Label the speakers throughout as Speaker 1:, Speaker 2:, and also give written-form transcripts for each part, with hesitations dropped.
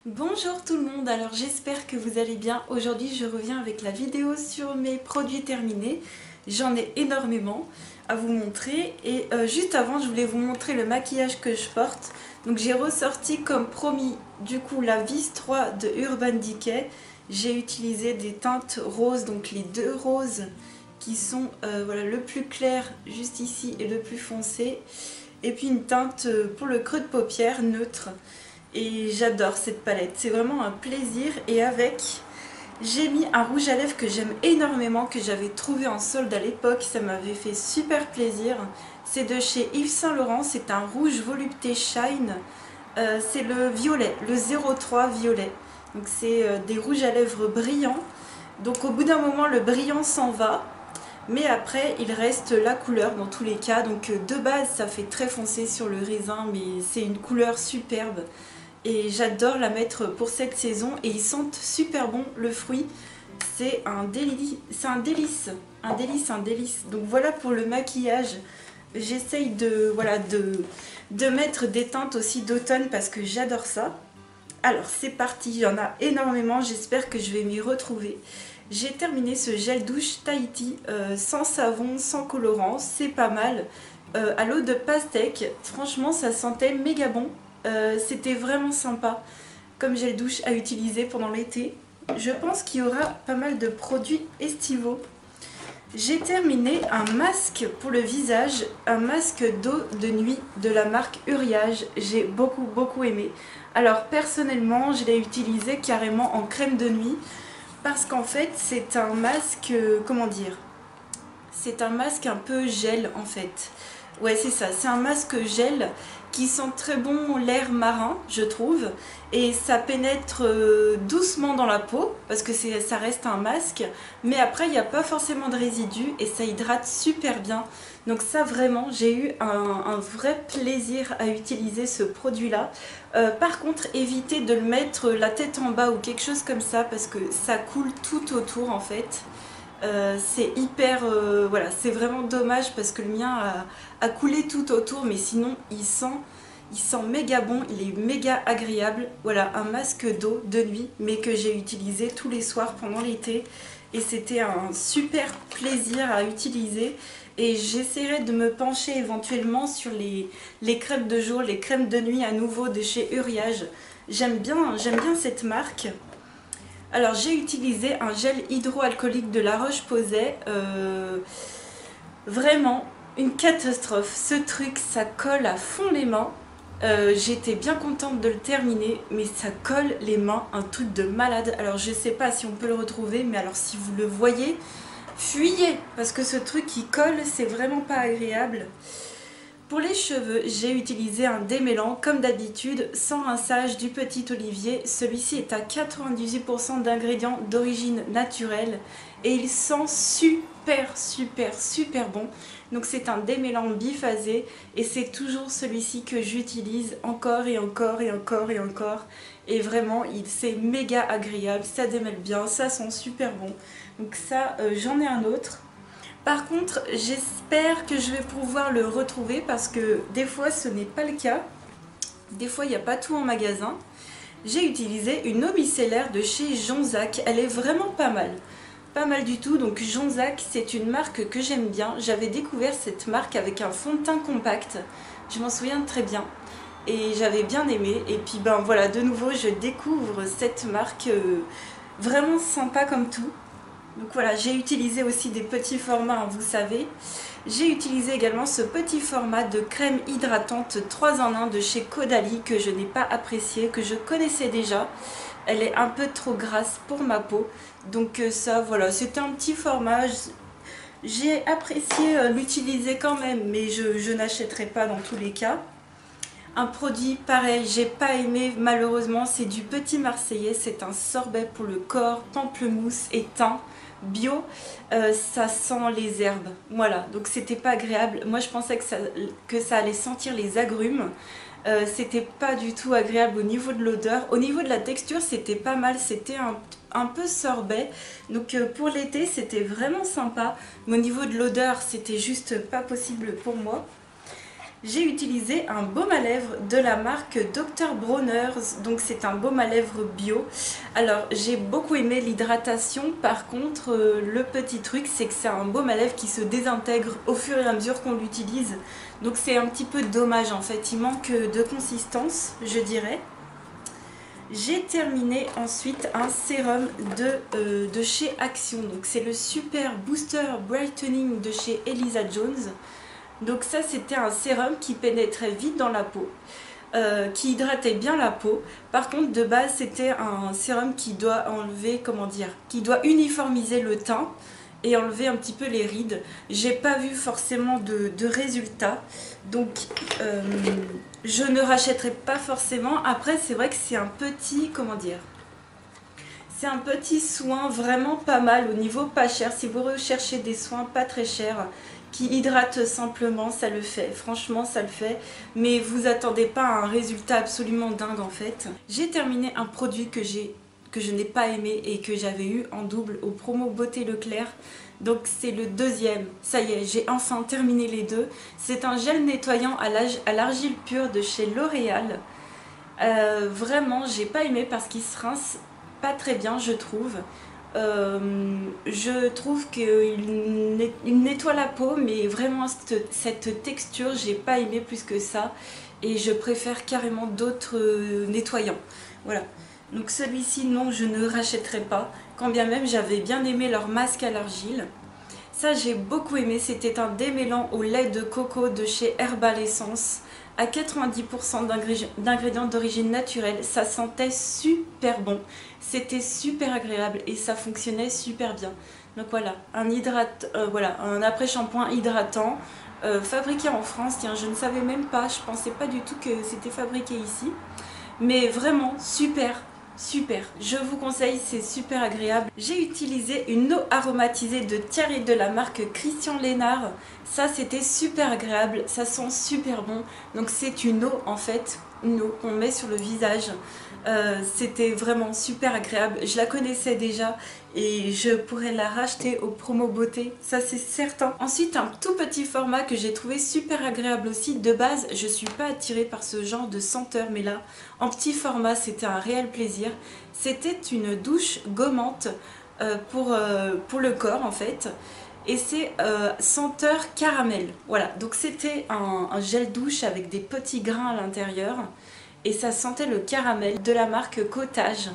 Speaker 1: Bonjour tout le monde, alors j'espère que vous allez bien. Aujourd'hui je reviens avec la vidéo sur mes produits terminés. J'en ai énormément à vous montrer et juste avant je voulais vous montrer le maquillage que je porte. Donc j'ai ressorti comme promis du coup la Vis 3 de Urban Decay. J'ai utilisé des teintes roses, donc les deux roses qui sont voilà, le plus clair juste ici et le plus foncé. Et puis une teinte pour le creux de paupière neutre. Et j'adore cette palette, c'est vraiment un plaisir. Et avec, j'ai mis un rouge à lèvres que j'aime énormément, que j'avais trouvé en solde à l'époque, ça m'avait fait super plaisir. C'est de chez Yves Saint Laurent, c'est un rouge volupté shine, c'est le violet, le 03 violet. Donc c'est des rouges à lèvres brillants, donc au bout d'un moment le brillant s'en va. Mais après, il reste la couleur dans tous les cas. Donc de base, ça fait très foncé sur le raisin, mais c'est une couleur superbe. Et j'adore la mettre pour cette saison. Et ils sentent super bon, le fruit. C'est un délice, un délice, un délice, un délice. Donc voilà pour le maquillage. J'essaye voilà, de mettre des teintes aussi d'automne parce que j'adore ça. Alors c'est parti, il y en a énormément, j'espère que je vais m'y retrouver. J'ai terminé ce gel douche Tahiti sans savon, sans colorant, c'est pas mal. À l'eau de pastèque, franchement ça sentait méga bon. C'était vraiment sympa comme gel douche à utiliser pendant l'été. Je pense qu'il y aura pas mal de produits estivaux. J'ai terminé un masque pour le visage, un masque d'eau de nuit de la marque Uriage. J'ai beaucoup aimé. Alors personnellement, je l'ai utilisé carrément en crème de nuit parce qu'en fait c'est un masque, comment dire, c'est un masque un peu gel en fait. Ouais, c'est ça, c'est un masque gel qui sent très bon l'air marin, je trouve, et ça pénètre doucement dans la peau parce que ça reste un masque, mais après il n'y a pas forcément de résidus et ça hydrate super bien. Donc ça vraiment, j'ai eu un vrai plaisir à utiliser ce produit-là. Par contre, évitez de le mettre la tête en bas ou quelque chose comme ça parce que ça coule tout autour en fait. C'est hyper, voilà, c'est vraiment dommage parce que le mien a coulé tout autour, mais sinon il sent méga bon, il est méga agréable. Voilà, un masque d'eau de nuit, mais que j'ai utilisé tous les soirs pendant l'été et c'était un super plaisir à utiliser. Et j'essaierai de me pencher éventuellement sur les crèmes de jour, les crèmes de nuit à nouveau de chez Uriage. J'aime bien cette marque. Alors j'ai utilisé un gel hydroalcoolique de La Roche-Posay, vraiment une catastrophe, ce truc ça colle à fond les mains. J'étais bien contente de le terminer, mais ça colle les mains, un truc de malade. Alors je sais pas si on peut le retrouver, mais alors si vous le voyez, fuyez, parce que ce truc qui colle c'est vraiment pas agréable. Pour les cheveux, j'ai utilisé un démêlant comme d'habitude, sans rinçage du Petit Olivier. Celui-ci est à 98% d'ingrédients d'origine naturelle et il sent super bon. Donc c'est un démêlant biphasé et c'est toujours celui-ci que j'utilise encore et encore et encore et encore. Et vraiment, c'est méga agréable, ça démêle bien, ça sent super bon. Donc ça, j'en ai un autre. Par contre, j'espère que je vais pouvoir le retrouver parce que des fois ce n'est pas le cas. Des fois il n'y a pas tout en magasin. J'ai utilisé une eau micellaire de chez Jonzac. Elle est vraiment pas mal. Pas mal du tout. Donc Jonzac, c'est une marque que j'aime bien. J'avais découvert cette marque avec un fond de teint compact. Je m'en souviens très bien. Et j'avais bien aimé. Et puis ben voilà, de nouveau je découvre cette marque vraiment sympa comme tout. Donc voilà, j'ai utilisé aussi des petits formats, hein, vous savez. J'ai utilisé également ce petit format de crème hydratante 3 en 1 de chez Caudalie que je n'ai pas apprécié, que je connaissais déjà. Elle est un peu trop grasse pour ma peau. Donc ça, voilà, c'était un petit format. J'ai apprécié l'utiliser quand même, mais je n'achèterai pas dans tous les cas. Un produit pareil, j'ai pas aimé malheureusement, c'est du Petit Marseillais. C'est un sorbet pour le corps, pamplemousse et thym. Bio, ça sent les herbes, voilà, donc c'était pas agréable. Moi je pensais que ça allait sentir les agrumes, c'était pas du tout agréable au niveau de l'odeur. Au niveau de la texture c'était pas mal, c'était un peu sorbet, donc pour l'été c'était vraiment sympa, mais au niveau de l'odeur c'était juste pas possible pour moi. J'ai utilisé un baume à lèvres de la marque Dr. Bronner's, donc c'est un baume à lèvres bio. Alors j'ai beaucoup aimé l'hydratation, par contre le petit truc c'est que c'est un baume à lèvres qui se désintègre au fur et à mesure qu'on l'utilise. Donc c'est un petit peu dommage en fait, il manque de consistance je dirais. J'ai terminé ensuite un sérum de chez Action, donc c'est le Super Booster Brightening de chez Elisa Jones. Donc ça c'était un sérum qui pénétrait vite dans la peau, qui hydratait bien la peau. Par contre de base c'était un sérum qui doit enlever, comment dire, qui doit uniformiser le teint et enlever un petit peu les rides. J'ai pas vu forcément de résultats, donc je ne rachèterai pas forcément. Après c'est vrai que c'est un petit, comment dire, c'est un petit soin vraiment pas mal au niveau pas cher. Si vous recherchez des soins pas très chers qui hydratent simplement, ça le fait. Franchement, ça le fait. Mais vous attendez pas à un résultat absolument dingue en fait. J'ai terminé un produit que je n'ai pas aimé et que j'avais eu en double au promo Beauté Leclerc. Donc c'est le deuxième. Ça y est, j'ai enfin terminé les deux. C'est un gel nettoyant à l'argile pure de chez L'Oréal. Vraiment, j'ai pas aimé parce qu'il se rince pas très bien, je trouve. Je trouve qu'il nettoie la peau, mais vraiment cette texture, j'ai pas aimé plus que ça. Et je préfère carrément d'autres nettoyants. Voilà. Donc celui-ci, non, je ne rachèterai pas. Quand bien même, j'avais bien aimé leur masque à l'argile. Ça, j'ai beaucoup aimé. C'était un démêlant au lait de coco de chez Herbal Essence à 90% d'ingrédients d'origine naturelle. Ça sentait super bon, c'était super agréable et ça fonctionnait super bien. Donc voilà, un après-shampoing hydratant fabriqué en France. Tiens, je ne savais même pas, je pensais pas du tout que c'était fabriqué ici. Mais vraiment super. Super, je vous conseille, c'est super agréable. J'ai utilisé une eau aromatisée de Thierry de la marque Christian Lénard. Ça c'était super agréable, ça sent super bon. Donc c'est une eau en fait, une eau qu'on met sur le visage. C'était vraiment super agréable. Je la connaissais déjà et je pourrais la racheter au promo beauté, ça c'est certain. Ensuite un tout petit format que j'ai trouvé super agréable aussi. De base je suis pas attirée par ce genre de senteur, mais là en petit format c'était un réel plaisir. C'était une douche gommante pour le corps en fait. Et c'est senteur caramel. Voilà, donc c'était un gel douche avec des petits grains à l'intérieur. Et ça sentait le caramel de la marque Cottage.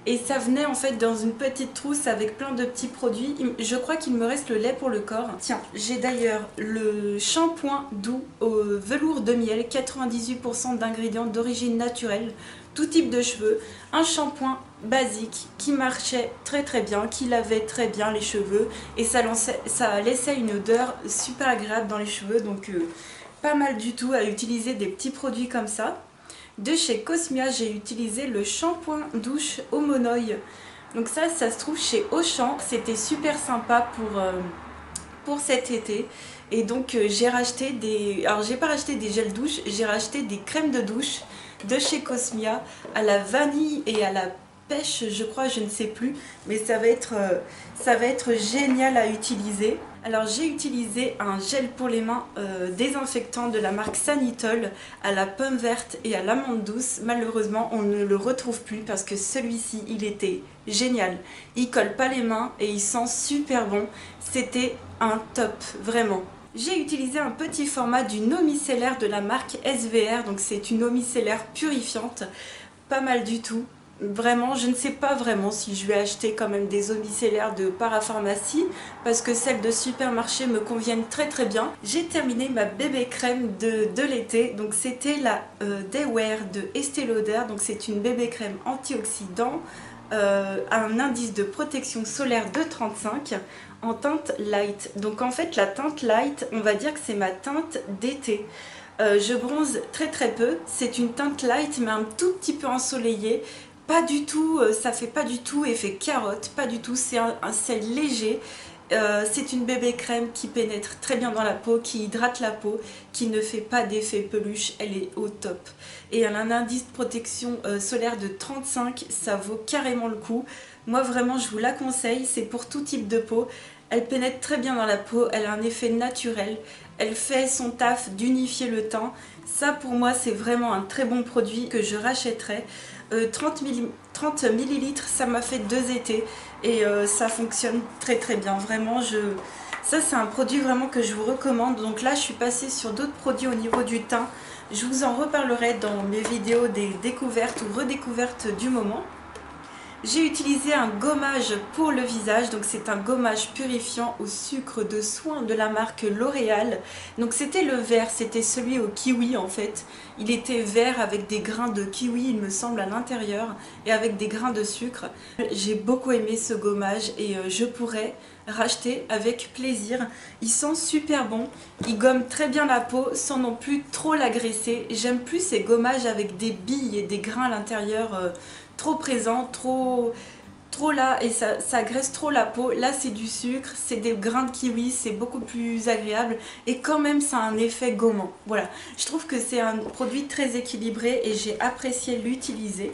Speaker 1: Et ça venait en fait dans une petite trousse avec plein de petits produits. Je crois qu'il me reste le lait pour le corps. Tiens, j'ai d'ailleurs le shampoing doux au velours de miel, 98% d'ingrédients d'origine naturelle, tout type de cheveux. Un shampoing basique qui marchait très très bien, qui lavait très bien les cheveux. Et ça laissait une odeur super agréable dans les cheveux. Donc pas mal du tout à utiliser des petits produits comme ça. De chez Cosmia, j'ai utilisé le shampoing douche Homonoï. Donc ça se trouve chez Auchan. C'était super sympa pour cet été. Et donc j'ai racheté des... Alors j'ai pas racheté des gels douche, j'ai racheté des crèmes de douche de chez Cosmia à la vanille et à la pêche, je crois, je ne sais plus. Mais ça va être génial à utiliser. Alors j'ai utilisé un gel pour les mains désinfectant de la marque Sanitol à la pomme verte et à l'amande douce. Malheureusement on ne le retrouve plus parce que celui-ci il était génial. Il colle pas les mains et il sent super bon. C'était un top, vraiment. J'ai utilisé un petit format d'une eau micellaire de la marque SVR. Donc c'est une eau micellaire purifiante, pas mal du tout. Vraiment, je ne sais pas vraiment si je vais acheter quand même des eaux micellaires de parapharmacie parce que celles de supermarché me conviennent très très bien. J'ai terminé ma bébé crème de l'été, donc c'était la Daywear de Estée Lauder. Donc c'est une bébé crème antioxydant, un indice de protection solaire de 35 en teinte light. Donc en fait la teinte light, on va dire que c'est ma teinte d'été. Je bronze très très peu, c'est une teinte light mais un tout petit peu ensoleillée. Pas du tout, ça fait pas du tout effet carotte, pas du tout, c'est un sel léger. C'est une bébé crème qui pénètre très bien dans la peau, qui hydrate la peau, qui ne fait pas d'effet peluche, elle est au top. Et elle a un indice de protection solaire de 35, ça vaut carrément le coup. Moi vraiment je vous la conseille, c'est pour tout type de peau. Elle pénètre très bien dans la peau, elle a un effet naturel, elle fait son taf d'unifier le teint. Ça pour moi c'est vraiment un très bon produit que je rachèterais. 30 millilitres, ça m'a fait 2 étés et ça fonctionne très très bien. Vraiment, ça c'est un produit vraiment que je vous recommande. Donc là je suis passée sur d'autres produits au niveau du teint. Je vous en reparlerai dans mes vidéos des découvertes ou redécouvertes du moment. J'ai utilisé un gommage pour le visage, donc c'est un gommage purifiant au sucre de soin de la marque L'Oréal. Donc c'était le vert, c'était celui au kiwi en fait. Il était vert avec des grains de kiwi il me semble à l'intérieur et avec des grains de sucre. J'ai beaucoup aimé ce gommage et je pourrais racheter avec plaisir. Il sent super bon, il gomme très bien la peau sans non plus trop l'agresser. J'aime plus ces gommages avec des billes et des grains à l'intérieur trop présent, trop là et ça graisse trop la peau. Là c'est du sucre, c'est des grains de kiwi, c'est beaucoup plus agréable et quand même ça a un effet gommant. Voilà, je trouve que c'est un produit très équilibré et j'ai apprécié l'utiliser.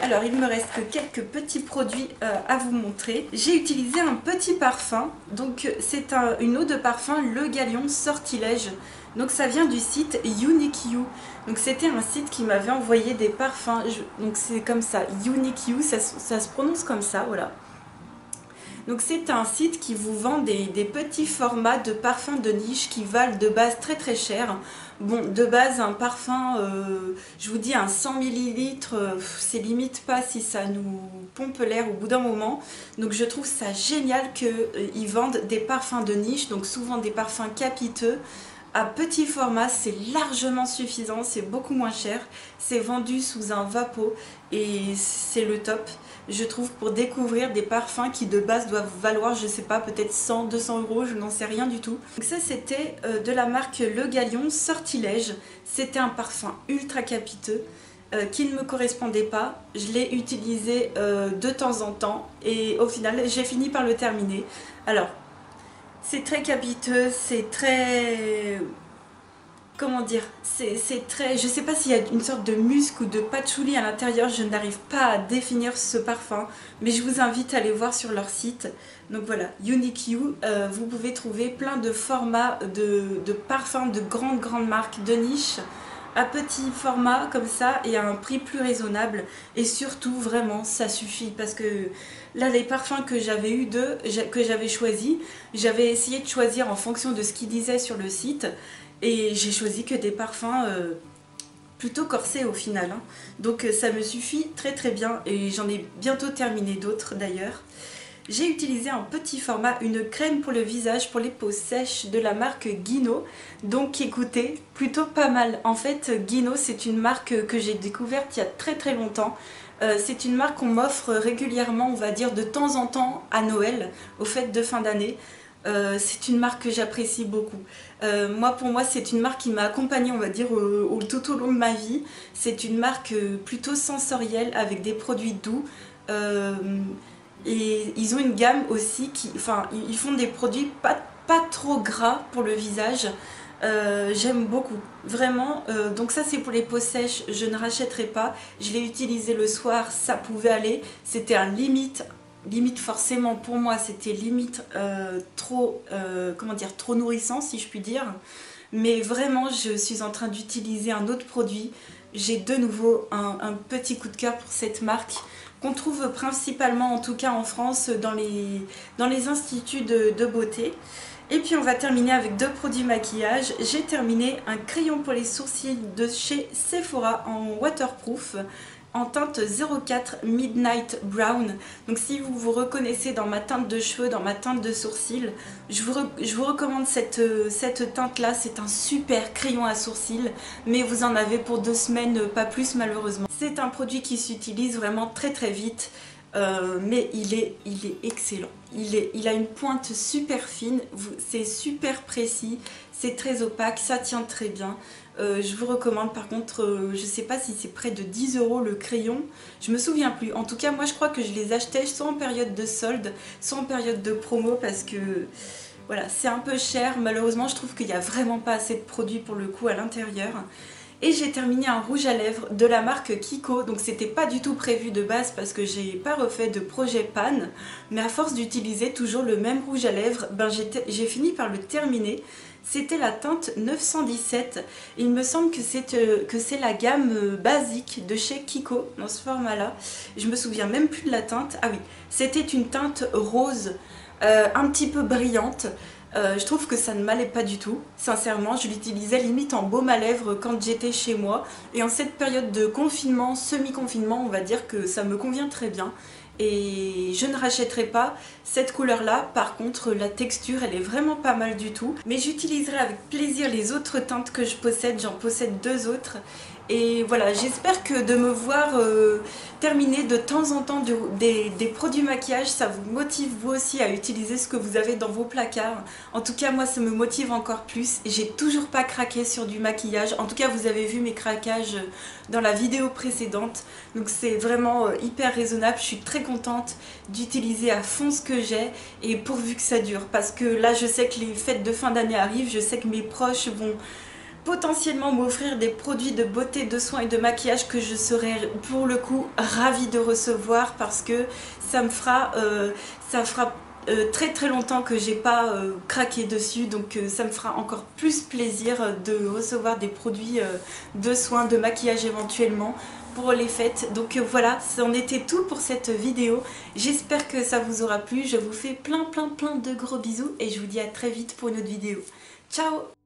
Speaker 1: Alors il me reste que quelques petits produits à vous montrer. J'ai utilisé un petit parfum, donc c'est une eau de parfum Le Galion Sortilège. Donc ça vient du site Unique You. Donc c'était un site qui m'avait envoyé des parfums. Donc c'est comme ça, Unique You, ça se prononce comme ça, voilà. Donc c'est un site qui vous vend des petits formats de parfums de niche qui valent de base très très cher. Bon, de base un parfum, je vous dis un 100 ml, c'est limite pas si ça nous pompe l'air au bout d'un moment. Donc je trouve ça génial qu'ils vendent des parfums de niche, donc souvent des parfums capiteux. À petit format, c'est largement suffisant, c'est beaucoup moins cher, c'est vendu sous un Vapeau et c'est le top, je trouve, pour découvrir des parfums qui de base doivent valoir, je sais pas, peut-être 100, 200 euros, je n'en sais rien du tout. Donc ça c'était de la marque Le Galion Sortilège, c'était un parfum ultra capiteux qui ne me correspondait pas, je l'ai utilisé de temps en temps et au final j'ai fini par le terminer. Alors, c'est très capiteux, c'est très... Comment dire, c'est très... Je sais pas s'il y a une sorte de musc ou de patchouli à l'intérieur, je n'arrive pas à définir ce parfum, mais je vous invite à aller voir sur leur site. Donc voilà, Unique You, vous pouvez trouver plein de formats de parfums de grandes marques de niche, à petit format comme ça et à un prix plus raisonnable et surtout vraiment ça suffit parce que là les parfums que j'avais eu que j'avais choisi, j'avais essayé de choisir en fonction de ce qu'ils disaient sur le site et j'ai choisi que des parfums plutôt corsés au final hein. Donc ça me suffit très très bien et j'en ai bientôt terminé d'autres d'ailleurs. J'ai utilisé en petit format une crème pour le visage pour les peaux sèches de la marque Guino. Donc écoutez, plutôt pas mal. En fait, Guino, c'est une marque que j'ai découverte il y a très très longtemps. C'est une marque qu'on m'offre régulièrement, on va dire de temps en temps à Noël, aux fêtes de fin d'année. C'est une marque que j'apprécie beaucoup. Pour moi, c'est une marque qui m'a accompagnée, on va dire, tout au long de ma vie. C'est une marque plutôt sensorielle avec des produits doux. Et ils ont une gamme aussi ils font des produits pas trop gras pour le visage. J'aime beaucoup, vraiment. Donc ça c'est pour les peaux sèches, je ne rachèterai pas. Je l'ai utilisé le soir, ça pouvait aller. C'était un limite forcément pour moi, c'était limite trop nourrissant si je puis dire. Mais vraiment, je suis en train d'utiliser un autre produit. J'ai de nouveau un petit coup de cœur pour cette marque qu'on trouve principalement, en tout cas en France, dans les instituts de beauté. Et puis on va terminer avec 2 produits maquillage. J'ai terminé un crayon pour les sourcils de chez Sephora en waterproof, en teinte 04 Midnight Brown. Donc si vous vous reconnaissez dans ma teinte de cheveux, dans ma teinte de sourcils, je vous recommande cette teinte là. C'est un super crayon à sourcils, mais vous en avez pour 2 semaines, pas plus malheureusement. C'est un produit qui s'utilise vraiment très très vite. Mais il est excellent. Il a une pointe super fine, c'est super précis, c'est très opaque, ça tient très bien. Je vous recommande. Par contre, je sais pas si c'est près de 10 € le crayon, je me souviens plus. En tout cas, moi je crois que je les achetais soit en période de solde, soit en période de promo parce que voilà, c'est un peu cher. Malheureusement, je trouve qu'il n'y a vraiment pas assez de produits pour le coup à l'intérieur. Et j'ai terminé un rouge à lèvres de la marque Kiko. Donc c'était pas du tout prévu de base parce que j'ai pas refait de projet pan. Mais à force d'utiliser toujours le même rouge à lèvres, j'ai fini par le terminer. C'était la teinte 917. Il me semble que c'est la gamme basique de chez Kiko dans ce format-là. Je me souviens même plus de la teinte. Ah oui, c'était une teinte rose un petit peu brillante. Je trouve que ça ne m'allait pas du tout. Sincèrement, je l'utilisais limite en baume à lèvres quand j'étais chez moi. Et en cette période de confinement, semi-confinement, on va dire que ça me convient très bien. Et je ne rachèterai pas cette couleur là. Par contre, la texture elle est vraiment pas mal du tout. Mais j'utiliserai avec plaisir les autres teintes que je possède. J'en possède deux autres. Et voilà, j'espère que de me voir terminer de temps en temps des produits maquillage, ça vous motive vous aussi à utiliser ce que vous avez dans vos placards. En tout cas, moi ça me motive encore plus. J'ai toujours pas craqué sur du maquillage. En tout cas, vous avez vu mes craquages dans la vidéo précédente. Donc c'est vraiment hyper raisonnable. Je suis très contente d'utiliser à fond ce que j'ai et pourvu que ça dure. Parce que là, je sais que les fêtes de fin d'année arrivent. Je sais que mes proches vont potentiellement m'offrir des produits de beauté, de soins et de maquillage que je serais pour le coup ravie de recevoir parce que ça fera très très longtemps que j'ai pas craqué dessus, donc ça me fera encore plus plaisir de recevoir des produits de soins, de maquillage éventuellement pour les fêtes. Donc voilà, c'en était tout pour cette vidéo. J'espère que ça vous aura plu. Je vous fais plein de gros bisous et je vous dis à très vite pour une autre vidéo. Ciao!